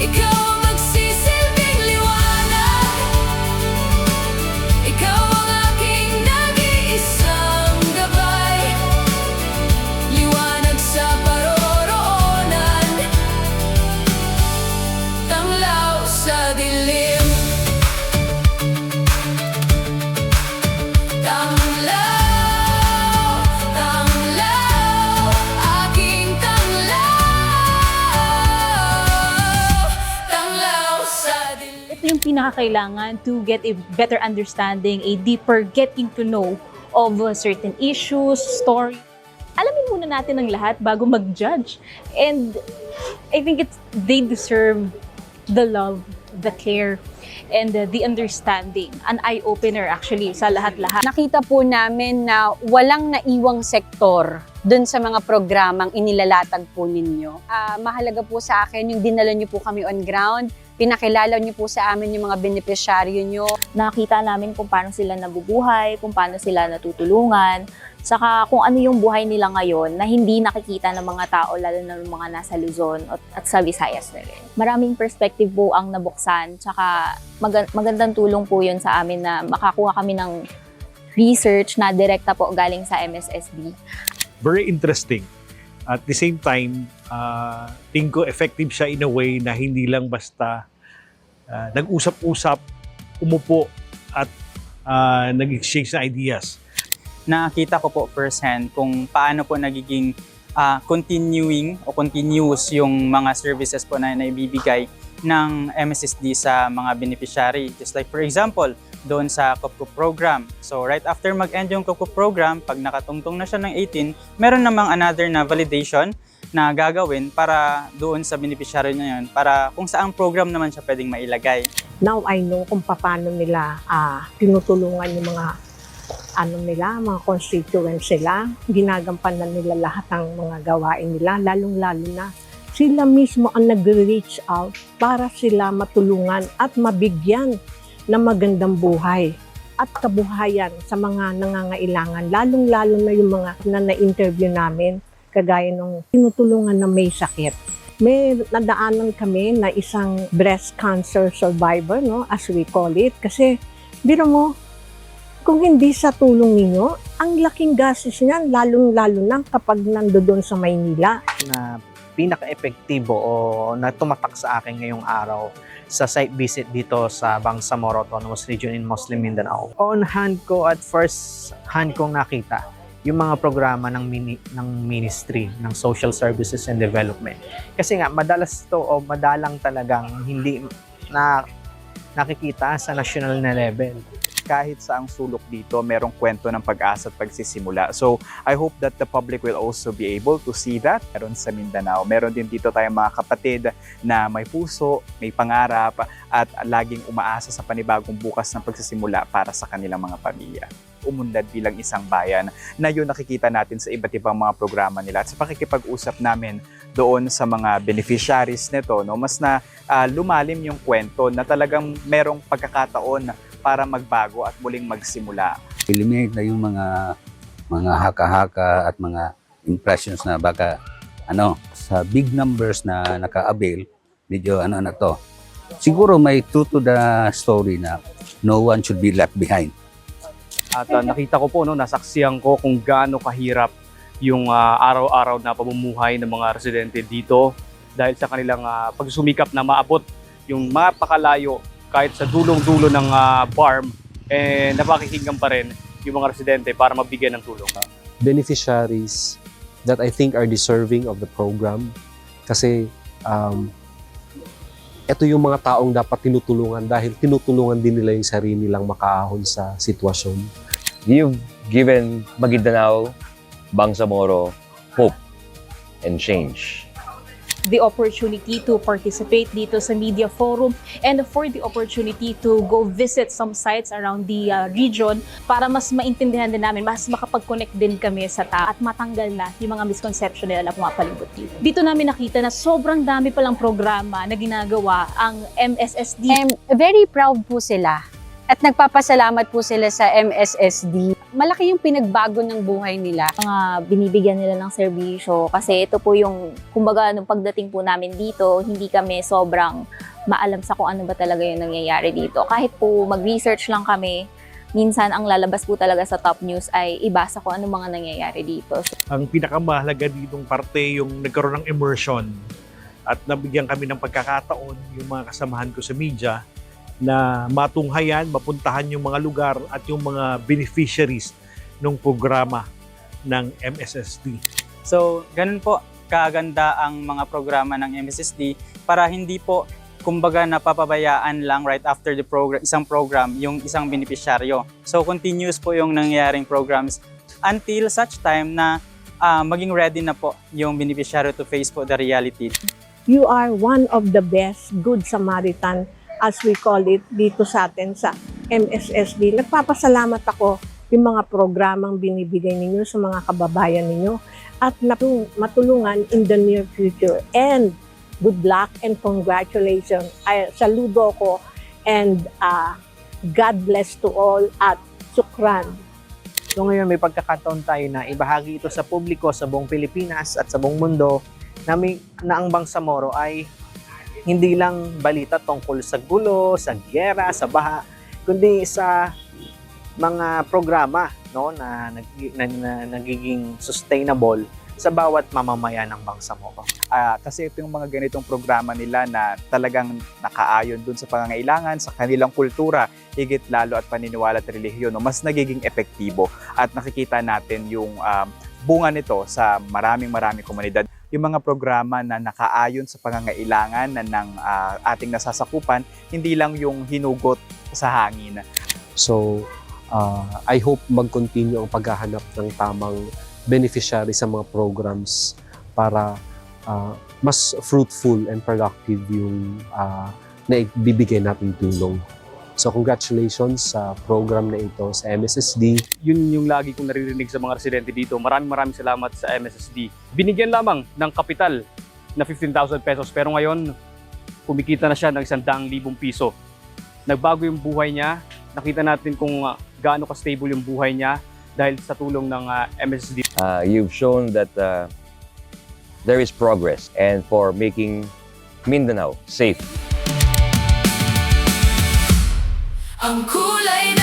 Ikaw ang magsisilbing liwanag. Ikaw ang aking nag-iisang gabay. Liwanag sa paroroonan, tanglaw sa dilim. Tanglaw, tanglaw, aking tanglaw. Tanglaw sa dilim. Ito yung pinakakailangan to get a better understanding, a deeper getting to know of certain issues, story. Alamin muna natin ang lahat bago mag-judge. And I think they deserve the love, the care, and the understanding. An eye-opener actually sa lahat-lahat. Nakita po namin na walang naiwang sektor dun sa mga programang inilalatag po ninyo. Mahalaga po sa akin yung dinala niyo po kami on ground, pinakilala niyo po sa amin yung mga benepisyaryo niyo. Nakita namin kung paano sila nabubuhay, kung paano sila natutulungan, saka kung ano yung buhay nila ngayon na hindi nakikita ng mga tao, lalo na ng mga nasa Luzon at sa Visayas na rin. Maraming perspective po ang nabuksan, saka magandang tulong po yun sa amin na makakuha kami ng research na direkta po galing sa MSSD. Very interesting. At the same time, tingin ko effective siya in a way na hindi lang basta nag-usap-usap, umupo at nag-exchange na ideas. Nakita ko po firsthand kung paano po nagiging continuing o continuous yung mga services po na naibibigay ng MSSD sa mga beneficiary. Just like for example, doon sa Kupkup program. So right after mag-end yung Kupkup program, pag nakatungtong na siya ng 18, meron namang another na validation na gagawin para doon sa beneficiary na yun, para kung saang program naman siya pwedeng mailagay. Now I know kung paano nila tinutulungan yung mga mga constituents sila. Ginagampanan nila lahat ng mga gawain nila, lalong-lalo na sila mismo ang nag-reach out para sila matulungan at mabigyan ng magandang buhay at kabuhayan sa mga nangangailangan, lalong-lalo na yung mga na-interview namin, kagaya nung tinutulungan na may sakit. May nadaanan kami na isang breast cancer survivor, no, as we call it, kasi biro mo, kung hindi sa tulong ninyo, ang laking gastos niyan, lalong-lalo na kapag nandoon sa Maynila. Na pinaka-epektibo o na tumatak sa akin ngayong araw sa site visit dito sa Bangsamoro Autonomous Region in Muslim Mindanao. On hand ko at first hand kong nakita yung mga programa ng ministry ng Social Services and Development. Kasi nga madalas to o madalang talagang hindi na nakikita sa national na level. Kahit saang sulok dito, merong kwento ng pag-asa at pagsisimula. So, I hope that the public will also be able to see that. Meron sa Mindanao. Meron din dito tayong mga kapatid na may puso, may pangarap, at laging umaasa sa panibagong bukas ng pagsisimula para sa kanilang mga pamilya. Umunlad bilang isang bayan na yun nakikita natin sa iba't ibang mga programa nila. At sa pakikipag-usap namin doon sa mga beneficiaries nito, no, mas na lumalim yung kwento na talagang merong pagkakataon para magbago at muling magsimula. Eliminate na yung mga haka-haka at mga impressions na baka sa big numbers na naka-avail, medyo na to. Siguro may true to the story na no one should be left behind. At nakita ko po, nasaksihan ko kung gaano kahirap yung araw-araw na pamumuhay ng mga residente dito dahil sa kanilang pagsumikap na maabot yung mapakalayo kahit sa dulong-dulo ng farm, napakikinggan pa rin yung mga residente para mabigyan ng tulong. Beneficiaries that I think are deserving of the program kasi ito yung mga taong dapat tinutulungan dahil tinutulungan din nila yung sarili nilang makaahon sa sitwasyon. You've given Maguindanao, Bangsamoro, hope and change. The opportunity to participate dito sa media forum and for the opportunity to go visit some sites around the region para mas maintindihan din namin, mas makapag-connect din kami sa tao at matanggal na yung mga misconception nila na pumapalibot dito. Dito namin nakita na sobrang dami palang programa na ginagawa ang MSSD. Very proud po sila at nagpapasalamat po sila sa MSSD. malaki yung pinagbago ng buhay nila. Mga binibigyan nila ng serbisyo kasi ito po yung, kumbaga, nung pagdating po namin dito, hindi kami sobrang maalam sa kung ano ba talaga yung nangyayari dito. Kahit po mag-research lang kami, minsan ang lalabas po talaga sa top news ay ibasa kung ano mga nangyayari dito. Ang pinakamahalaga ditong parte yung nagkaroon ng immersion at nabigyan kami ng pagkakataon yung mga kasamahan ko sa media na matunghayan, mapuntahan yung mga lugar at yung mga beneficiaries ng programa ng MSSD. So, ganun po kaganda ang mga programa ng MSSD para hindi po kumbaga napapabayaan lang right after the program, isang program, yung isang beneficiaryo. So, continuous po yung nangyayaring programs until such time na maging ready na po yung beneficiaryo to face po the reality. You are one of the best Good Samaritan, as we call it, dito sa atin sa MSSD. Nagpapasalamat ako yung mga programang binibigay ninyo sa mga kababayan ninyo at matulungan in the near future. And good luck and congratulations. Saludo ko and God bless to all at Sukran. So ngayon may pagkakataon tayo na ibahagi ito sa publiko sa buong Pilipinas at sa buong mundo na ang Bangsamoro ay hindi lang balita tungkol sa gulo, sa giyera, sa baha, kundi sa mga programa, no, na nagiging sustainable sa bawat mamamayan ng Bangsamoro. Kasi ito yung mga ganitong programa nila na talagang nakaayon dun sa pangangailangan, sa kanilang kultura, higit lalo at paniniwala at relihiyon, no, mas nagiging epektibo. At nakikita natin yung bunga nito sa maraming komunidad. Yung mga programa na nakaayon sa pangangailangan ng ating nasasakupan, hindi lang yung hinugot sa hangin. So, I hope mag-continue ang paghahanap ng tamang beneficiary sa mga programs para mas fruitful and productive yung naibibigay nating tulong. So congratulations sa program na ito sa MSSD. Yun yung lagi kong naririnig sa mga residente dito. Maraming salamat sa MSSD. Binigyan lamang ng kapital na 15,000 pesos pero ngayon kumikita na siya ng 100,000 piso. Nagbago yung buhay niya. Nakita natin kung gaano ka-stable yung buhay niya dahil sa tulong ng MSSD. You've shown that there is progress and for making Mindanao safe. Ang kulay